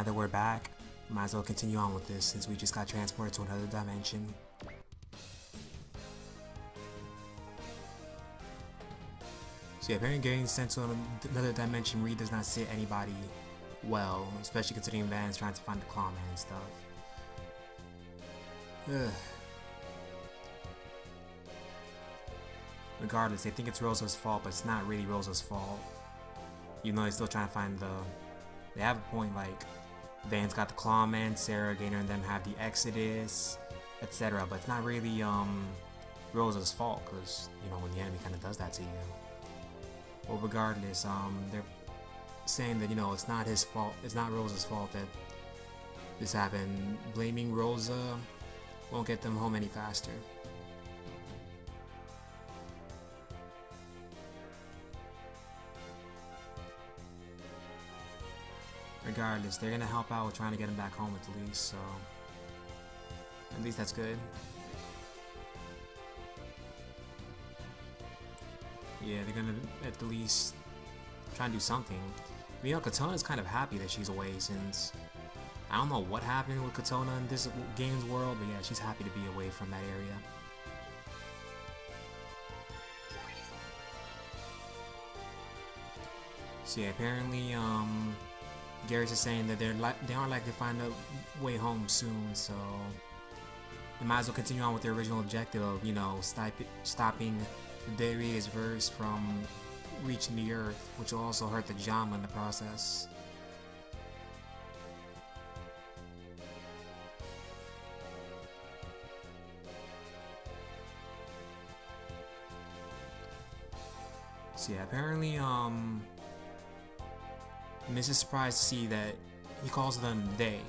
now that we're back, might as well continue on with this since we just got transported to another dimension. So yeah, apparently getting sent to another dimension really does not sit anybody well, especially considering Van's trying to find the Clawman and stuff. Ugh. Regardless, they think it's Rosa's fault, but it's not really Rosa's fault. Even though they're still trying to find the... They have a point, like, Van's got the Clawman, Sarah, Gaynor, and them have the Exodus, etc. But it's not really, Rosa's fault, because, you know, when the enemy kind of does that to you. Well, regardless, they're saying that, you know, it's not his fault, it's not Rosa's fault that this happened. Blaming Rosa won't get them home any faster. Regardless, they're gonna help out with trying to get him back home at least, so at least that's good. Yeah, they're gonna at least try and do something. You know, Katona's kind of happy that she's away since I don't know what happened with Katona in this game's world, but yeah, she's happy to be away from that area. So yeah, apparently, Darius is saying that they aren't likely to find a way home soon, so they might as well continue on with their original objective of, you know, stopping the Darius-Verse from reaching the Earth, which will also hurt the Jama in the process. So yeah, apparently, Miss is surprised to see that he calls them they,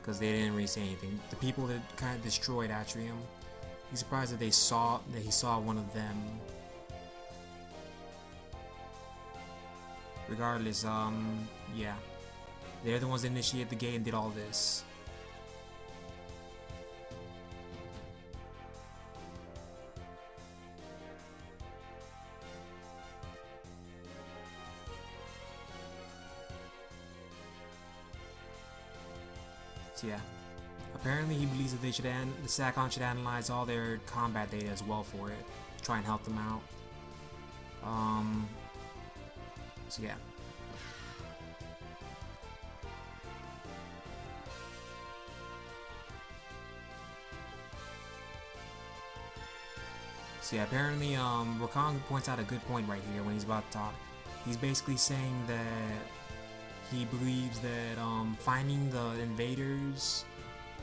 because they didn't really say anything. The people that kind of destroyed Atrium. He's surprised that he saw one of them. Regardless, yeah, they're the ones that initiated the gate and did all this. So yeah, apparently he believes that the SACON should analyze all their combat data as well for it, to try and help them out. So yeah. So yeah, apparently, Rakan points out a good point right here when he's about to talk. He's basically saying that he believes that finding the invaders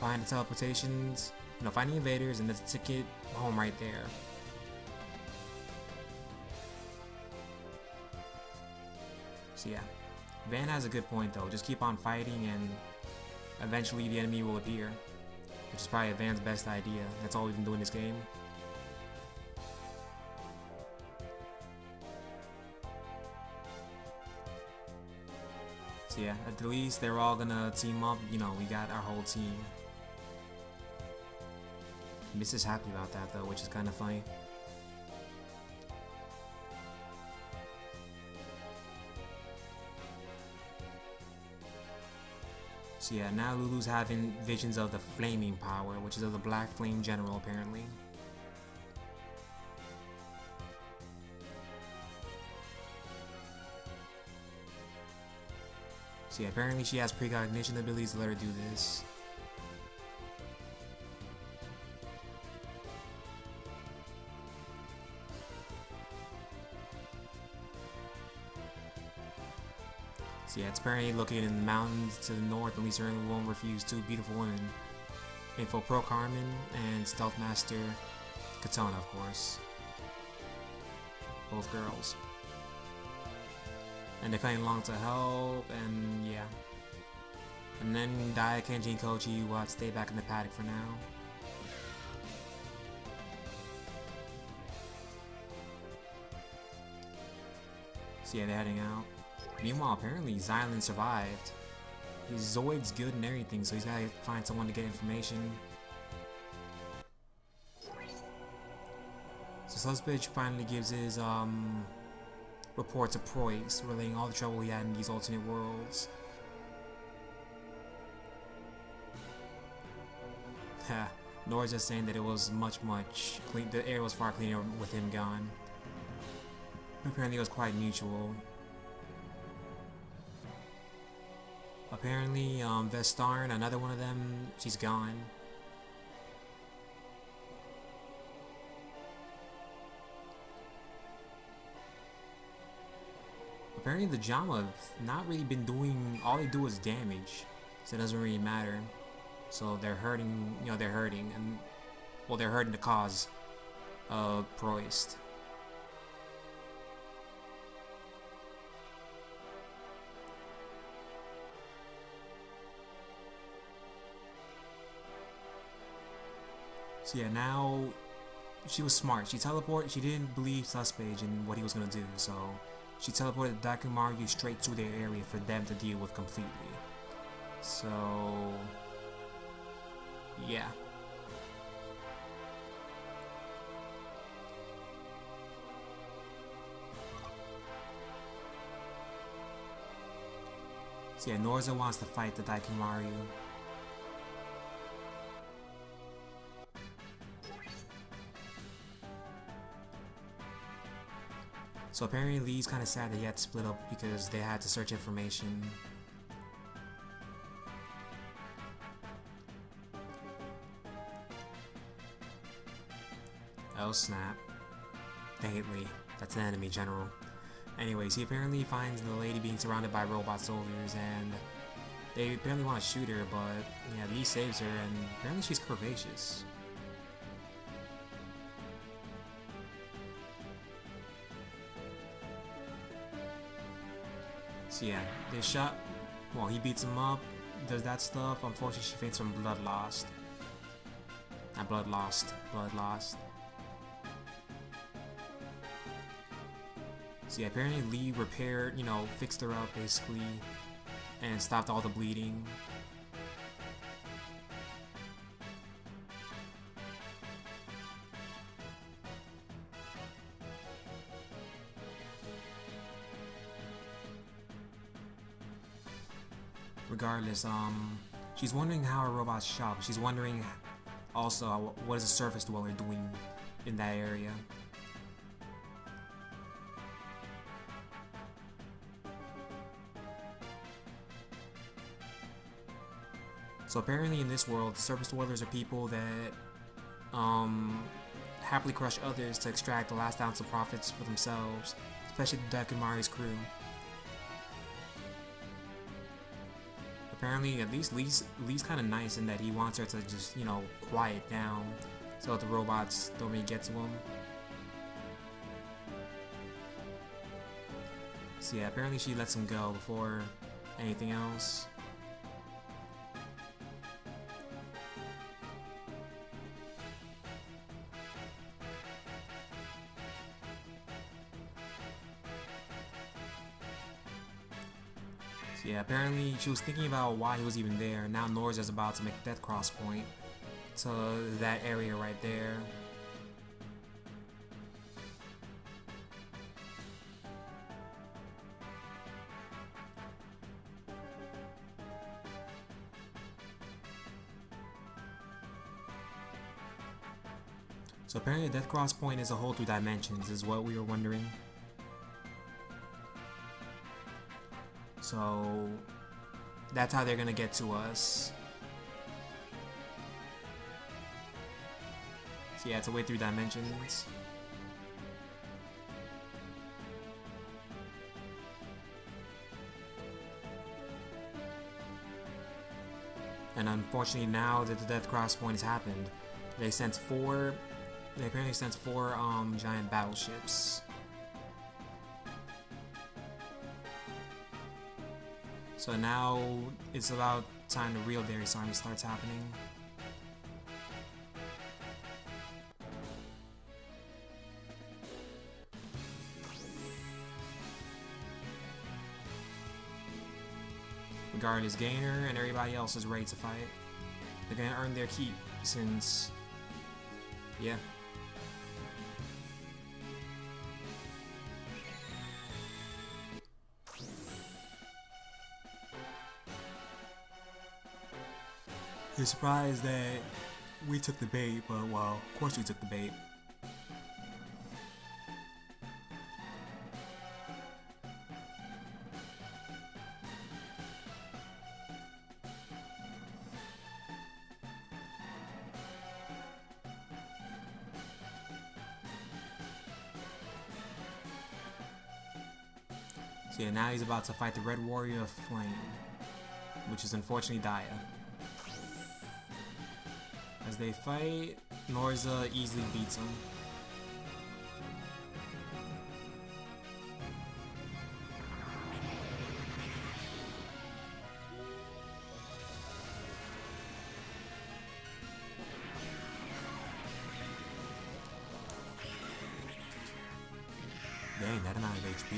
behind the teleportations, you know, finding invaders and the ticket home right there. So yeah, Van has a good point though. Just keep on fighting and eventually the enemy will appear, which is probably Van's best idea. That's all we've been doing this game. So yeah, at least they're all gonna team up. You know, we got our whole team. Miss is happy about that though, which is kind of funny. So yeah, now Lulu's having visions of the flaming power, which is of the Black Flame General apparently. So yeah, apparently she has precognition abilities to let her do this. So yeah, it's apparently located in the mountains to the north, and we certainly won't refuse two beautiful women. Info Pro Carmen and Stealth Master Katona, of course. Both girls. And they're playing along to help, and yeah. And then Daya, Kenji, and Koji will have to stay back in the paddock for now. So yeah, they're heading out. Meanwhile, apparently Xylan survived. His Zoid's good and everything, so he's gotta find someone to get information. So Sluspitch finally gives his report to Proyx, relaying all the trouble he had in these alternate worlds. So yeah, apparently Proyx is Nora's just saying that it was much clean. The air was far cleaner with him gone. Apparently, it was quite mutual. Apparently, Vestarn, another one of them, she's gone. Apparently, the Jama have not really been doing. All they do is damage, so it doesn't really matter. So they're hurting. You know, they're hurting, and well, they're hurting the cause of Proist. So yeah, now she was smart. She teleported. She didn't believe Suspage and what he was gonna do, so she teleported Dakimaru straight to their area for them to deal with completely. So yeah. So yeah, Norza wants to fight the Dakimaru. So apparently Lee's kind of sad that he had to split up because they had to search information. Oh snap. Dang it, Lee. That's an enemy general. Anyways, he apparently finds the lady being surrounded by robot soldiers and they apparently want to shoot her, but yeah, Lee saves her and apparently she's curvaceous. So yeah, they shot. Well, he beats him up, does that stuff. Unfortunately, she faints from blood lost. Not blood lost, blood lost. So yeah, apparently Lee repaired, fixed her up basically, and stopped all the bleeding. Regardless, she's wondering how her robots shop. She's wondering also what is a surface dweller doing in that area. So apparently in this world, surface dwellers are people that happily crush others to extract the last ounce of profits for themselves, especially the Dakimaru's crew. Apparently, at least Lee's kind of nice in that he wants her to just, quiet down so that the robots don't really get to him. So yeah, apparently she lets him go before anything else. Yeah, apparently she was thinking about why he was even there. Now Norza's about to make a death cross point to that area right there. So apparently the death cross point is a hole through dimensions, is what we were wondering. So that's how they're gonna get to us. So yeah, it's a way through dimensions. And unfortunately now that the death cross point has happened, they apparently sent four giant battleships. So now it's about time the real Darius army starts happening. Regardless, Gainer and everybody else is ready to fight. They're gonna earn their keep since, yeah. You're surprised that We took the bait, but well, of course we took the bait. So yeah, now he's about to fight the Red Warrior of Flame, which is unfortunately Daya. As they fight, Norza easily beats him. Dang, that amount of HP.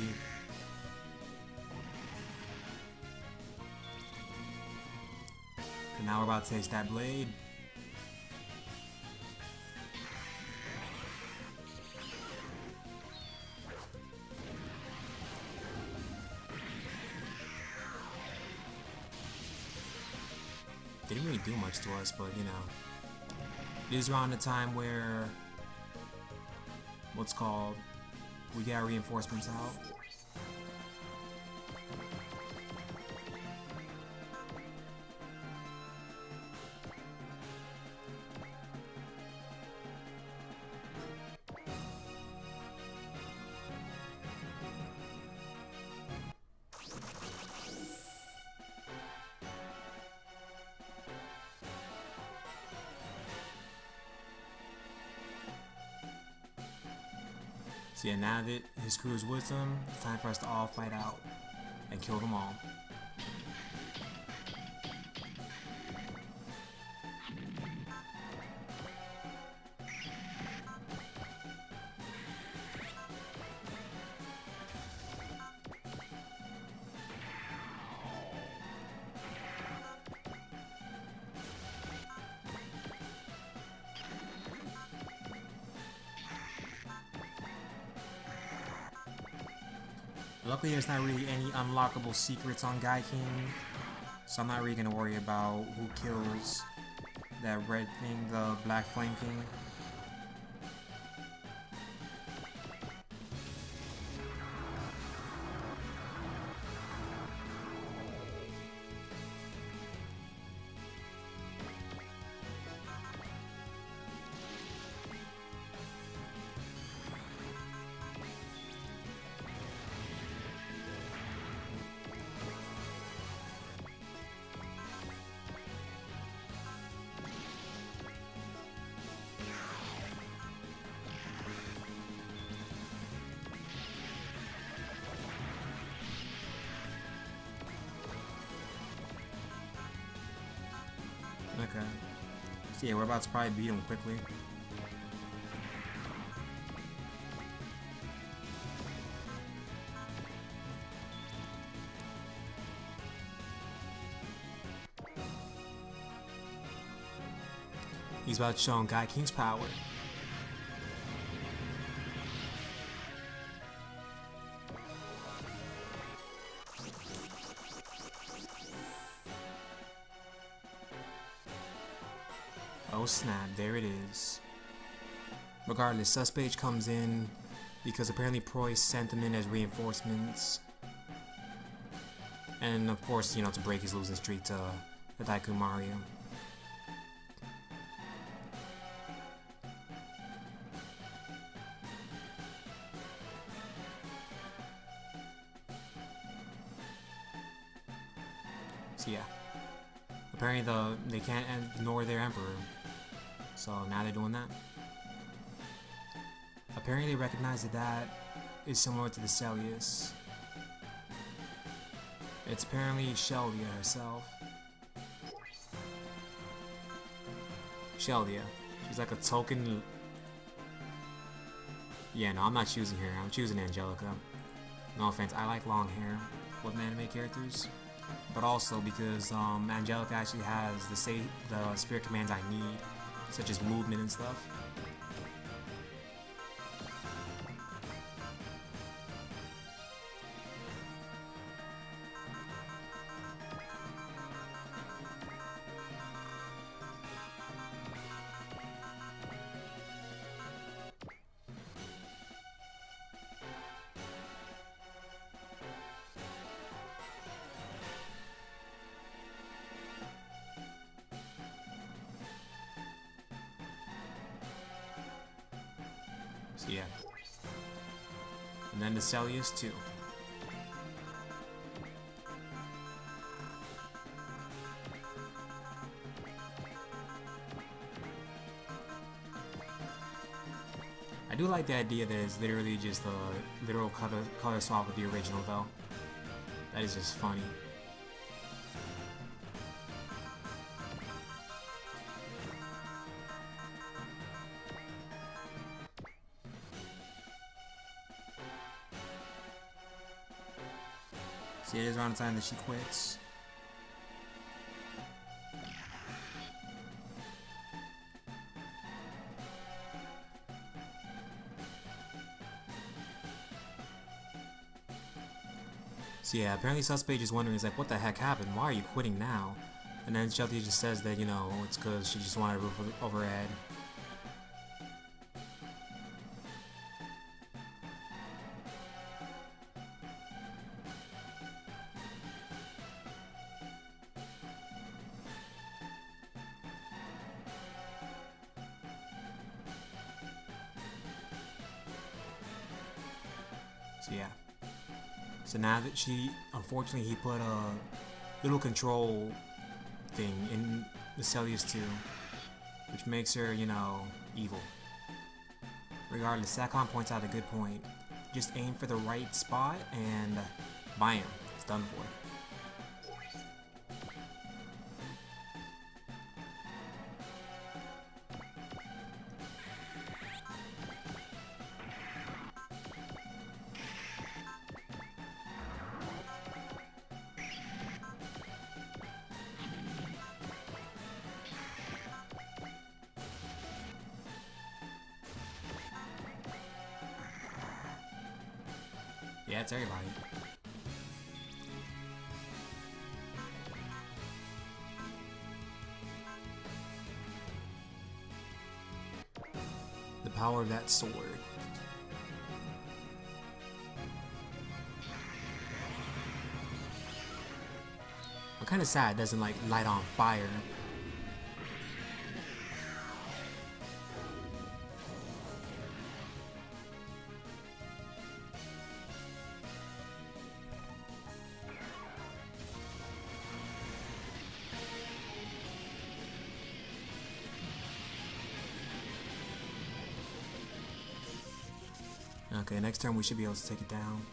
And now we're about to taste that blade. Didn't really do much to us, but you know. This is around the time where we got reinforcements out. So yeah, now that his crew is with him, it's time for us to all fight out and kill them all. Luckily, there's not really any unlockable secrets on Guy King, so I'm not really gonna worry about who kills that red thing, the Black Flame King. Okay. So yeah, we're about to probably beat him quickly. He's about to show him Guy King's power. Oh snap, there it is. Regardless, Suspage comes in because apparently Preuss sent him in as reinforcements. And of course, you know, to break his losing streak to the Tycoon Mario. So yeah. Apparently they can't ignore their Emperor. So now they're doing that. Apparently they recognize that is similar to the Celius. It's apparently Sheldia herself. Sheldia. She's like a token. Yeah, no, I'm not choosing her. I'm choosing Angelica. No offense, I like long hair with anime characters. But also because Angelica actually has the spirit commands I need, such as movement and stuff. Yeah. And then the Sheldia's too. I do like the idea that it's literally just a literal color swap with the original though. That is just funny. See, it is around the time that she quits. So yeah, apparently Suspect is wondering, is like, what the heck happened? Why are you quitting now? And then Sheldia just says that, you know, it's because she just wanted a roof over her head. So yeah. So now that unfortunately he put a little control thing in the Sheldia's too, which makes her, you know, evil. Regardless, Satcom points out a good point. Just aim for the right spot and bam, it's done for. Yeah, it's everybody. The power of that sword. I'm kind of sad it doesn't like light on fire. Okay, next turn we should be able to take it down.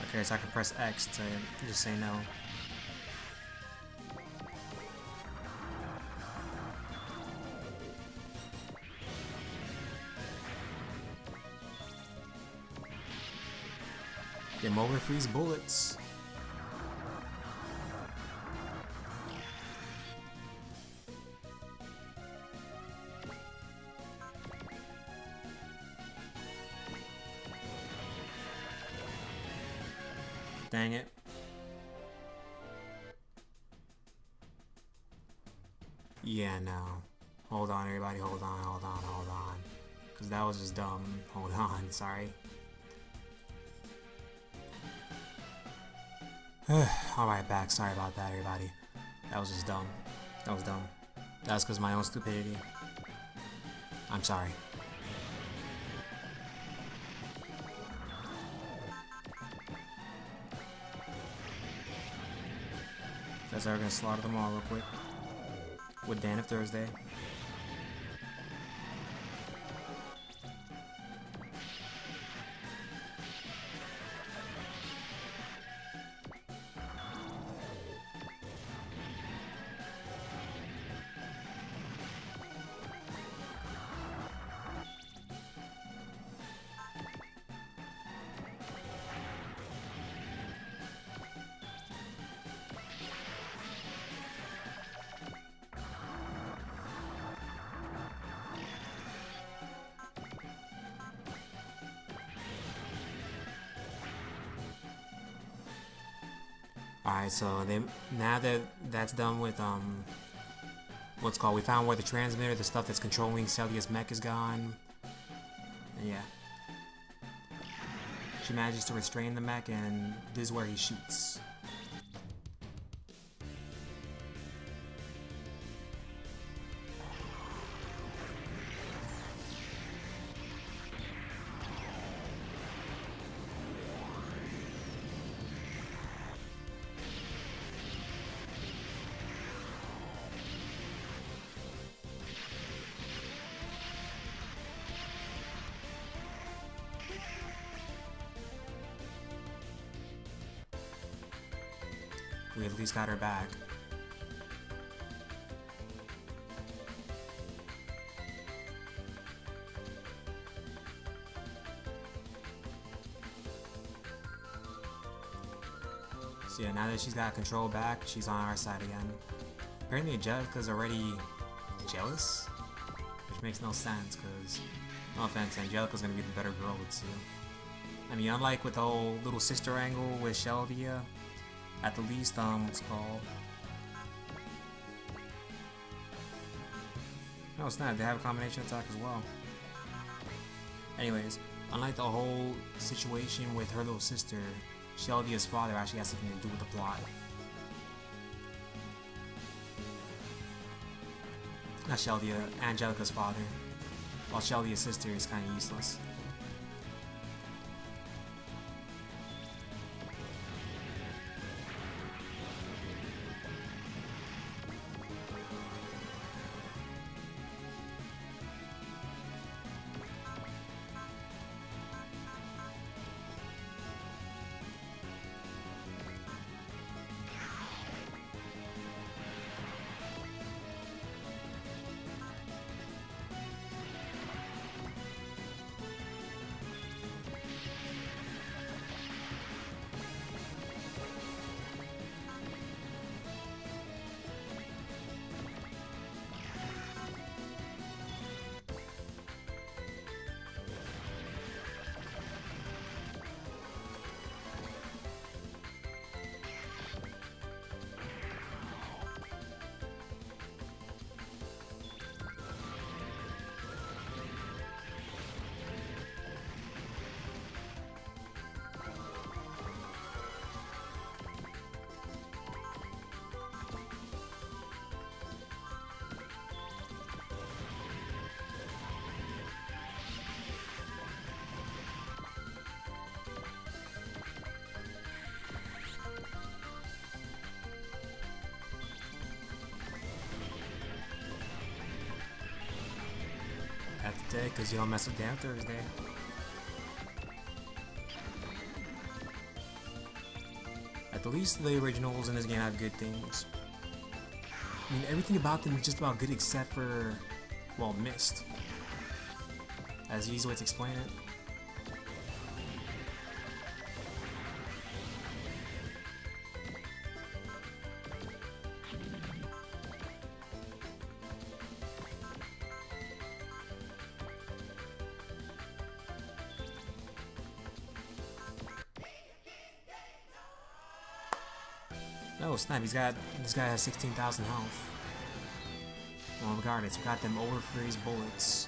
Okay, so I can press X to just say no. Game over, freeze bullets. Dang it. Yeah, no. Hold on, everybody. Hold on. Because that was just dumb. Hold on. Sorry. Alright, back. Sorry about that, everybody. That was just dumb. That was dumb. That was because of my own stupidity. I'm sorry. Guys are gonna slaughter them all real quick. With Dan of Thursday. Alright, so now that that's done with we found where the transmitter, the stuff that's controlling Sheldia's mech is gone. And yeah. She manages to restrain the mech, and this is where he shoots. We at least got her back. So yeah, now that she's got control back, she's on our side again. Apparently Angelica's already jealous, which makes no sense because, no offense, Angelica's gonna be the better girl with Sue. I mean, unlike with the whole little sister angle with Sheldia, at the least, what's it called? No, it's not. They have a combination attack as well. Anyways, unlike the whole situation with her little sister, Sheldia's father actually has something to do with the plot. Not Sheldia, Angelica's father. While Sheldia's sister is kind of useless. That's dead because you don't mess with Dan Thursday. At the least, the originals in this game have good things. I mean, everything about them is just about good except for, well, Mist. That's the easy way to explain it. Oh snap, this guy has 16,000 health. Well, regardless, we got them overfreeze bullets.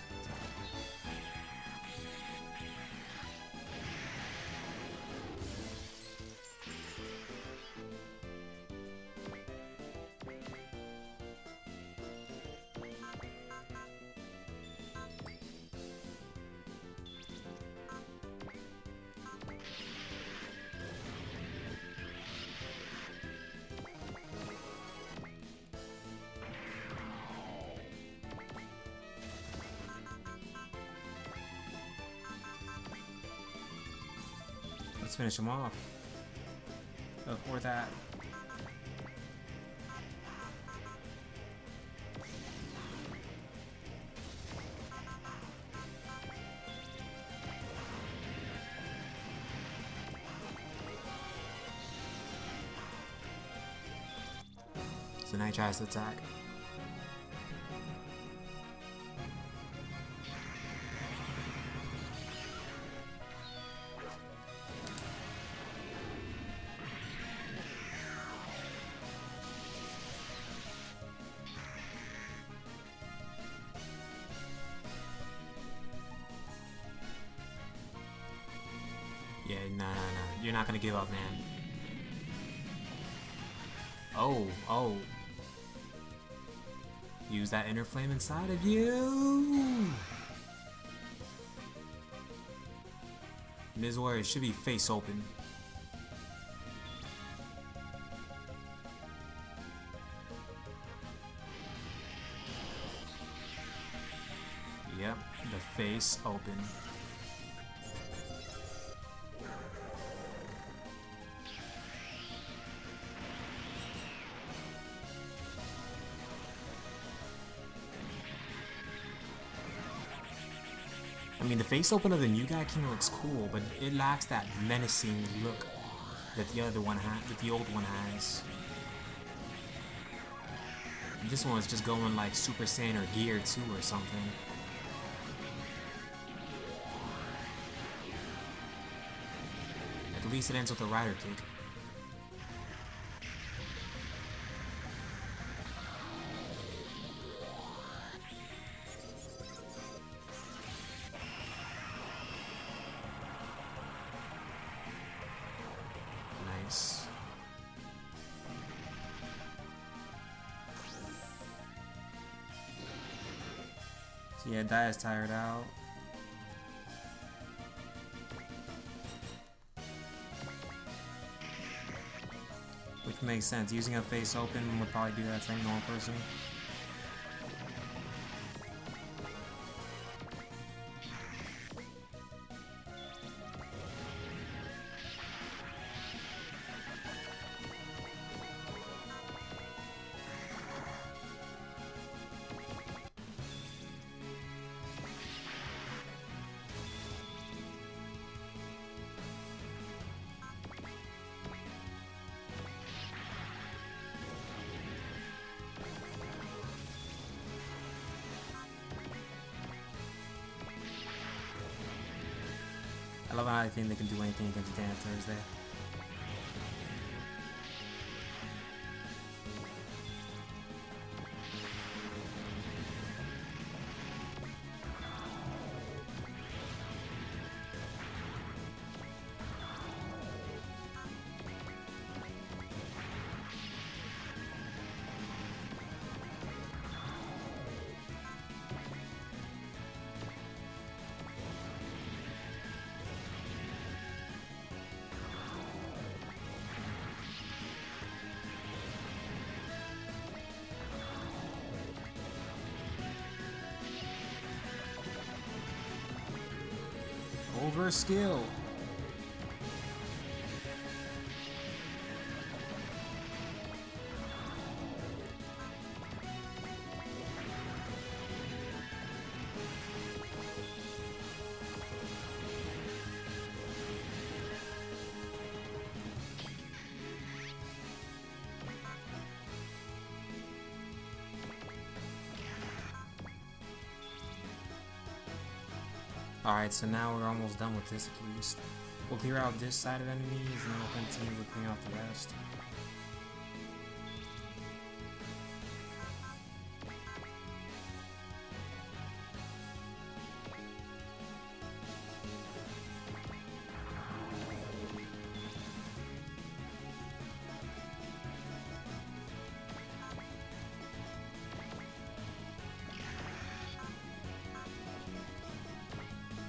Let's finish him off. Before that. So now he tries to attack. Yeah, no, no, no. You're not gonna give up, man. Oh, oh. Use that inner flame inside of you. Ms. Warrior should be face open. Yep, the face open. I mean, the face open of the new guy king looks cool, but it lacks that menacing look that the other one had, that the old one has. This one is just going like Super Saiyan or Gear 2 or something. At least it ends with a rider kick. Nice. So yeah, Dia's tired out. Which makes sense. Using a face open would probably do that to any normal person. I love how I think they can do anything against Dan Thursday. Over skill. Alright, so now we're almost done with this at least. We'll clear out this side of enemies and then we'll continue with clearing out the rest.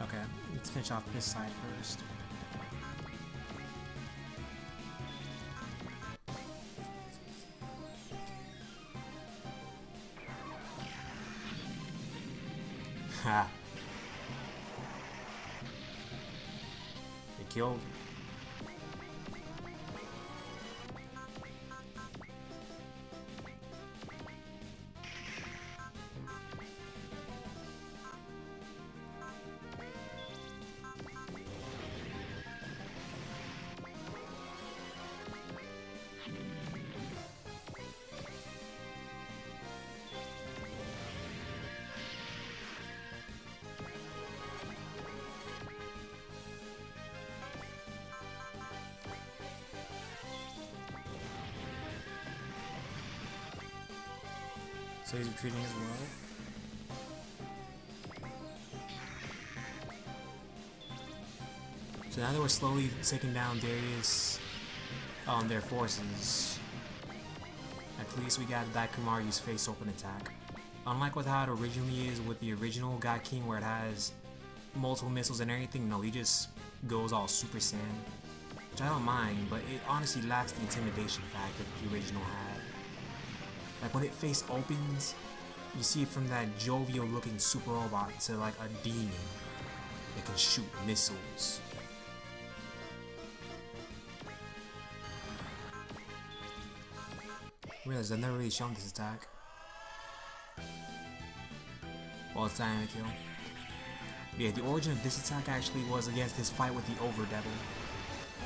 Okay, let's finish off this side first. Ha! They killed. So he's retreating as well. So now that we're slowly taking down Darius, their forces, at least we got Daikamaru's face open attack. Unlike with how it originally is with the original God King, where it has multiple missiles and everything, no, he just goes all Super Saiyan, which I don't mind, but it honestly lacks the intimidation factor that the original had. Like when it face opens, you see it from that jovial looking super robot to like a demon that can shoot missiles. I realize I've never really shown this attack. Well, it's time to kill. Yeah, the origin of this attack actually was against his fight with the Overdevil.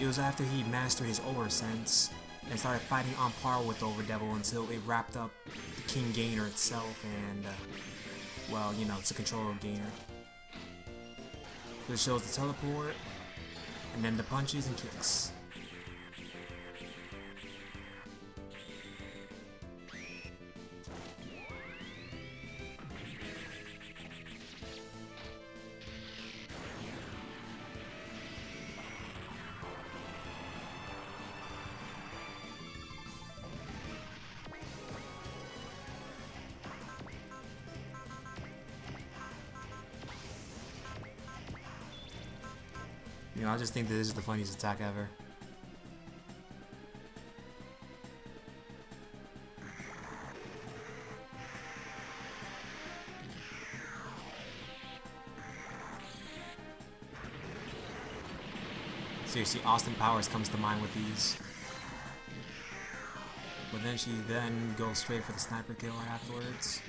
It was after he mastered his Over Sense and started fighting on par with the Overdevil until it wrapped up the King Gainer itself and, well, you know, it's a controller Gainer. So it shows the teleport, and then the punches and kicks. You know, I just think that this is the funniest attack ever. Seriously, Austin Powers comes to mind with these. But then she then goes straight for the sniper kill right afterwards.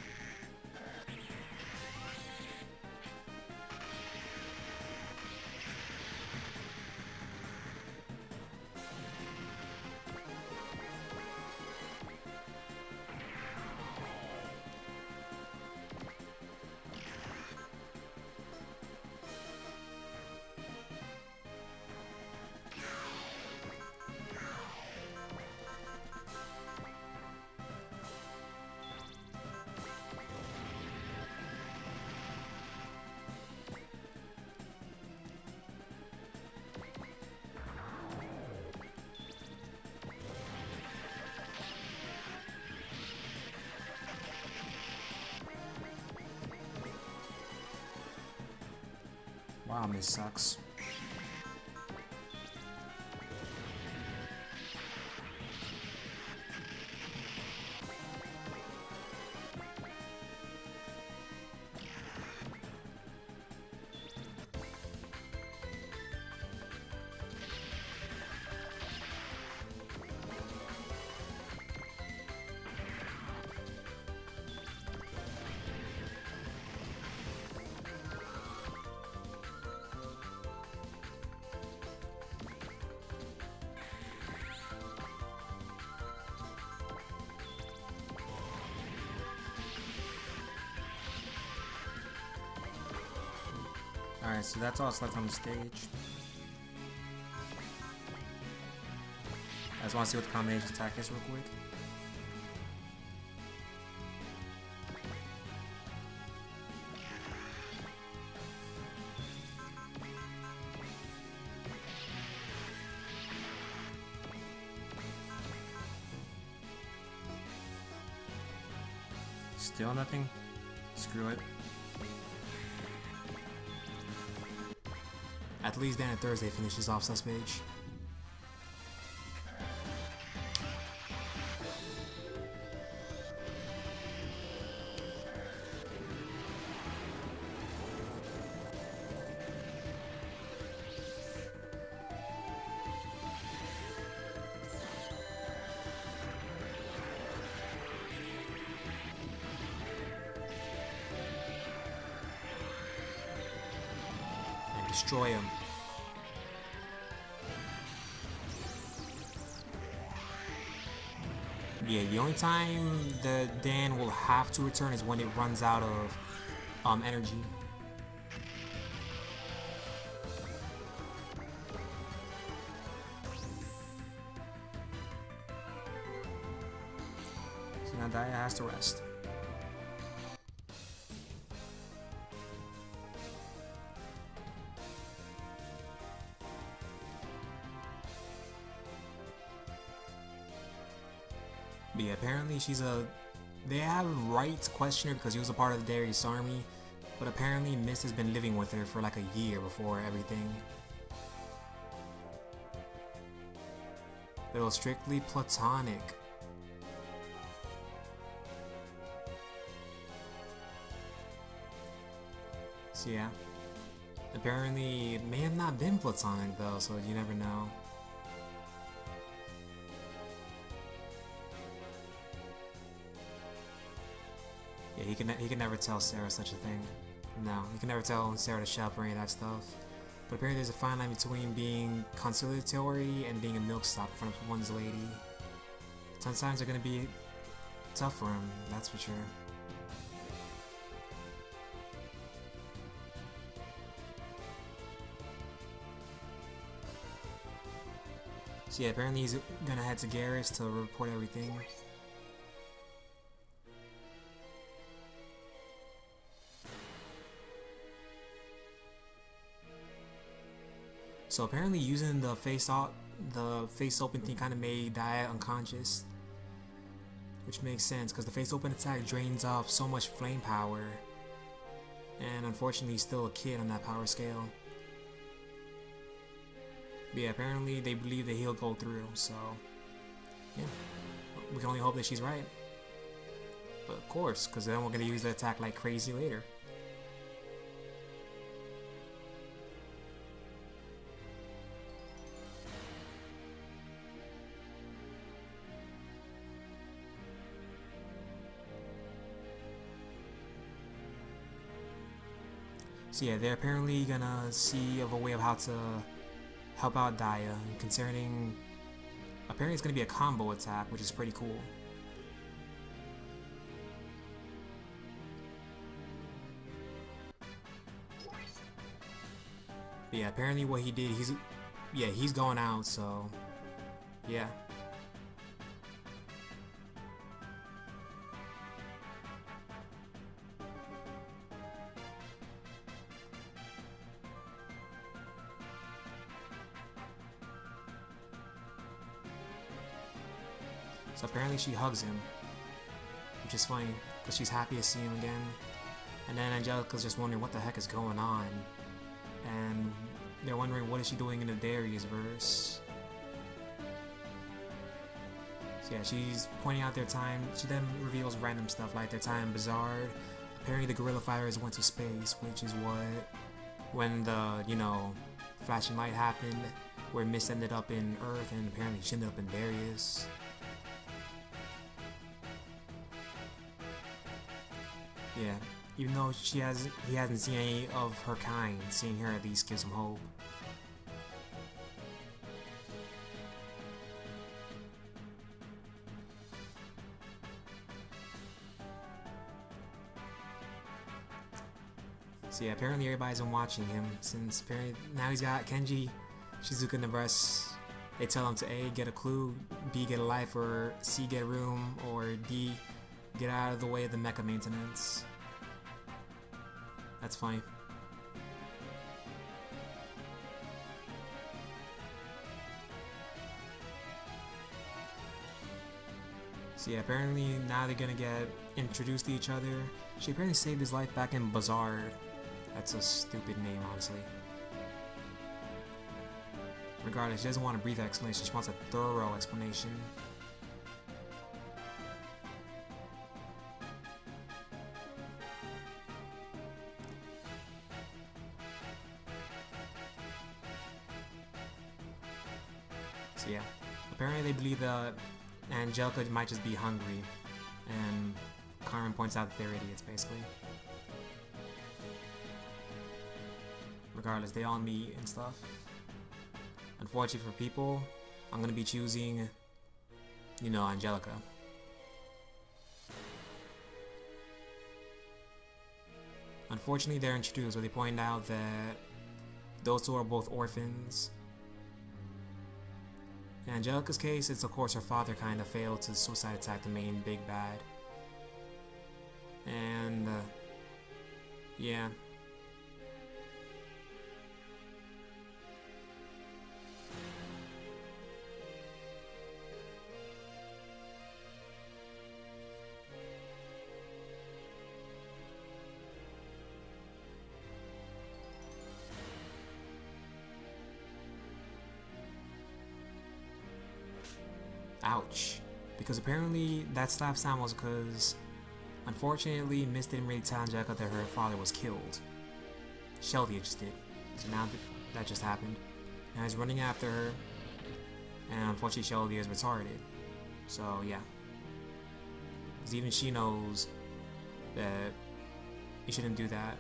Wow, this sucks. Alright, so that's all that's left on the stage. I just want to see what the combination attack is real quick. Still nothing? Screw it. At least Dan and Thursday finishes off this page. And destroy him. Yeah, the only time that Dan will have to return is when it runs out of energy. So now Daya has to rest. But yeah, apparently she's a... They have right to question her because she was a part of the Darius army, but apparently Mist has been living with her for like a year before everything. But it was strictly platonic. So yeah. Apparently it may have not been platonic though, so you never know. Yeah, he can never tell Sarah such a thing. No, he can never tell Sarah to shop or any of that stuff. But apparently there's a fine line between being conciliatory and being a milksop in front of one's lady. Sometimes they're gonna be tough for him, that's for sure. So yeah, apparently he's gonna head to Garrus to report everything. So apparently using the face open thing kind of made Dia unconscious, which makes sense because the face open attack drains off so much flame power, and unfortunately he's still a kid on that power scale. But yeah, apparently they believe that he'll go through, so yeah, we can only hope that she's right. But of course, because then we're gonna use the attack like crazy later. So yeah, they're apparently gonna see of a way of how to help out Dia, concerning apparently it's gonna be a combo attack, which is pretty cool. But yeah, apparently what he did, he's going out, so yeah. So apparently she hugs him, which is funny, because she's happy to see him again. And then Angelica's just wondering what the heck is going on. And they're wondering what is she doing in the Darius-Verse. So yeah, she's pointing out their time. She then reveals random stuff like their time in Bizarre. Apparently the guerrilla fighters went to space, which is when the, flashing light happened, where Mist ended up in Earth and apparently she ended up in Darius. Yeah, even though he hasn't seen any of her kind, seeing her at least gives him hope. So yeah, apparently everybody's been watching him since now he's got Kenji, Shizuka, and the rest. They tell him to A, get a clue, B, get a life, or C, get a room, or D, get out of the way of the mecha maintenance. That's funny. So yeah, apparently now they're gonna get introduced to each other. She apparently saved his life back in Bizarre. That's a stupid name, honestly. Regardless, she doesn't want a brief explanation, she wants a thorough explanation. So yeah, apparently they believe that Angelica might just be hungry, and Carmen points out that they're idiots, basically. Regardless, they all meet and stuff. Unfortunately for people, I'm gonna be choosing, Angelica. Unfortunately, they're introduced where they point out that those two are both orphans. In Angelica's case, it's of course her father kind of failed to suicide attack the main big bad. And, yeah. Ouch. Because apparently that slap sound was because, unfortunately, Miss didn't really tell Angelica that her father was killed. Sheldia just did. So now that just happened. Now he's running after her, and unfortunately Sheldia is retarded. So yeah. Because even she knows that you shouldn't do that.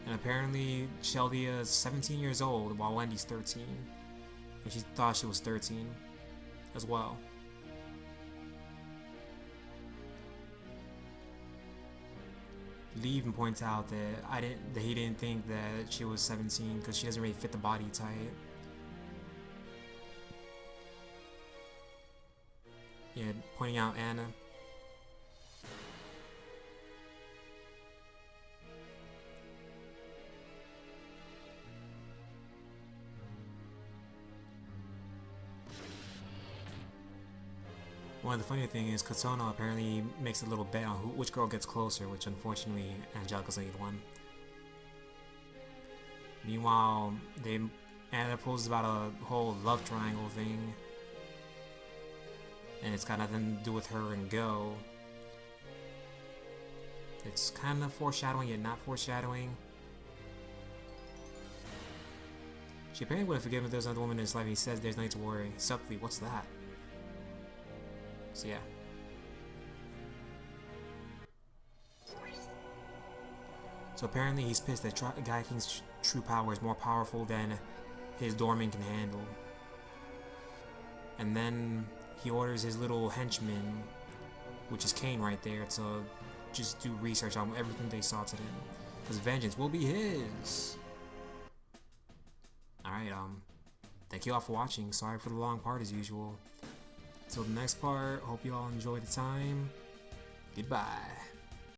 And apparently Sheldia is 17 years old while Wendy's 13. And she thought she was 13 as well. Lee even points out that he didn't think that she was 17 because she doesn't really fit the body type. Yeah, pointing out Anna. One of the funny things is Katona apparently makes a little bet on which girl gets closer, which unfortunately Angelica's the one. Meanwhile, Anna poses about a whole love triangle thing, and it's got nothing to do with her and Go. It's kind of foreshadowing yet not foreshadowing. She apparently would have forgiven if there was another woman in his life. He says there's no need to worry. Subtly, what's that? So yeah. So apparently he's pissed that Guy King's true power is more powerful than his doorman can handle. And then he orders his little henchman, which is Kane right there, to just do research on everything they saw to them. Because vengeance will be his. Alright, thank you all for watching. Sorry for the long part as usual. Till the next part, hope you all enjoy the time. Goodbye.